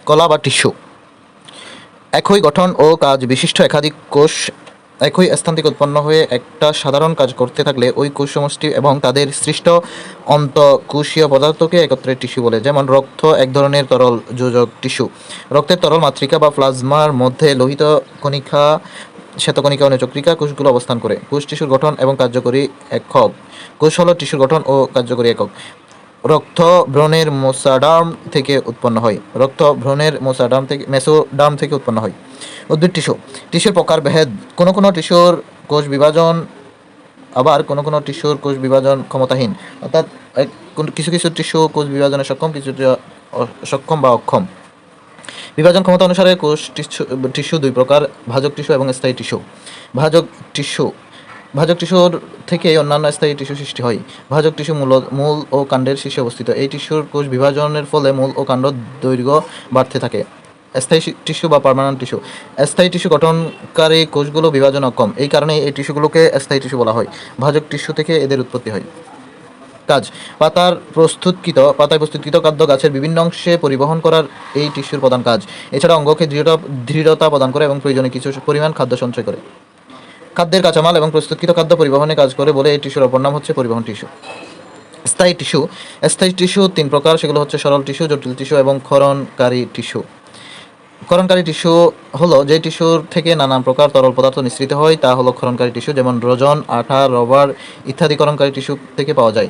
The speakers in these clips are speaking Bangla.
কলা বা টিস্যু একই গঠন ও কাজ বিশিষ্ট একাধিক কোষ একই স্থান থেকে উৎপন্ন হয়ে একটা সাধারণ কাজ করতে থাকলে ওই কোষ সমষ্টি এবং তাদের সৃষ্ট অন্তঃকোষীয় পদার্থকে একত্রে টিস্যু বলে। যেমন রক্ত এক ধরনের তরল যোজক টিস্যু। রক্তের তরল মাতৃকা বা প্লাজমার মধ্যে লোহিত কণিকা, শ্বেতকণিকা ও নেচক্রিকা কোষগুলো অবস্থান করে। কোষ টিস্যুর গঠন এবং কার্যকরী একক। কোষ হলো টিস্যুর গঠন ও কার্যকরী একক। রক্ত ভ্রূণের মেসোডার্ম থেকে উৎপন্ন হয়। উদ্ভিদ টিস্যু। টিস্যুর প্রকারভেদ। কোনো টিস্যুর কোষ বিভাজন, আবার কোনো টিস্যুর কোষ বিভাজন ক্ষমতাহীন, অর্থাৎ কিছু টিস্যু কোষ বিভাজনে সক্ষম, কিছু সক্ষম বা অক্ষম। বিভাজন ক্ষমতা অনুসারে কোষ টিস্যু দুই প্রকার: ভাজক টিস্যু এবং স্থায়ী টিস্যু। ভাজক টিস্যুর থেকে অন্যান্য স্থায়ী টিস্যু সৃষ্টি হয়। ভাজক টিস্যু মূল ও কাণ্ডের শীর্ষে অবস্থিত। এই টিস্যুর কোষ বিভাজনের ফলে মূল ও কাণ্ড দৈর্ঘ্য বাড়তে থাকে। স্থায়ী টিস্যু বা পার্মানেন্ট টিস্যু। স্থায়ী টিস্যু গঠনকারী কোষগুলো বিভাজন অক্ষম, এই কারণে এই টিস্যুগুলোকে স্থায়ী টিস্যু বলা হয়। ভাজক টিস্যু থেকে এদের উৎপত্তি হয়। কাজ: পাতায় প্রস্তুতকৃত খাদ্য গাছের বিভিন্ন অংশে পরিবহন করার এই টিস্যুর প্রধান কাজ। এছাড়া অঙ্গকে দৃঢ়তা প্রদান করে এবং প্রয়োজনে কিছু পরিমাণ খাদ্য সঞ্চয় করে। খাদ্যের কাঁচামাল এবং প্রস্তুতকৃত খাদ্য পরিবহনে কাজ করে বলে এই টিস্যুর অপর নাম হচ্ছে পরিবহন টিস্যু। স্থায়ী টিস্যু তিন প্রকার, সেগুলো হচ্ছে সরল টিস্যু, জটিল টিস্যু এবং ক্ষরণকারী টিস্যু। ক্ষরণকারী টিস্যু হলো যে টিস্যুর থেকে নানান প্রকার তরল পদার্থ নিঃসৃত হয়, তা হলো ক্ষরণকারী টিস্যু। যেমন রজন, আঠা, রবার ইত্যাদি ক্ষরণকারী টিস্যু থেকে পাওয়া যায়।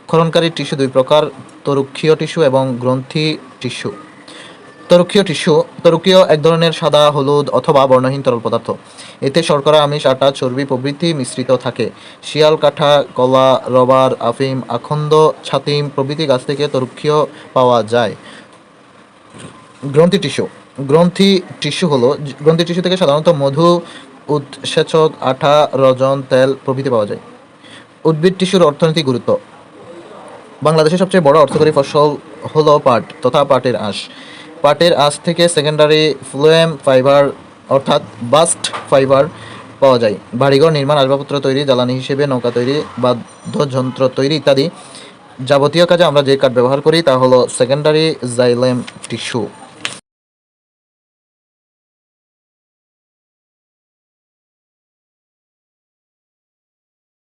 ক্ষরণকারী টিস্যু দুই প্রকার: তরুক্ষীয় টিস্যু এবং গ্রন্থি টিস্যু। তরুক্ষীয় এক ধরনের সাদা, হলুদ অথবা বর্ণহীন তরল পদার্থ। এতে শর্করা, আমিষ, আটা, চর্বি প্রভৃতি মিশ্রিত থাকে। শিয়াল, কাঁঠা, কলা, রবার, আফিম, আখন্দ, ছাতিম প্রভৃতি গাছ থেকে তরুক্ষীয় পাওয়া যায়। গ্রন্থি টিস্যু থেকে সাধারণত মধু, উৎসেচক, আঠা, রজন, তেল প্রভৃতি পাওয়া যায়। উদ্ভিদ টিস্যুর অর্থনৈতিক গুরুত্ব। বাংলাদেশের সবচেয়ে বড় অর্থকরী ফসল হলো পাট তথা পাটের আঁশ। পাটের আঁশ থেকে সেকেন্ডারি ফ্লোয়েম ফাইবার অর্থাৎ বাস্ট ফাইবার পাওয়া যায়। বাড়িঘর নির্মাণ, আসবাবপত্র তৈরি, জ্বালানি হিসেবে নৌকা তৈরি, বাদ্যযন্ত্র তৈরি ইত্যাদি যাবতীয় কাজে আমরা যে কাঠ ব্যবহার করি তা হলো সেকেন্ডারি জাইলেম টিস্যু।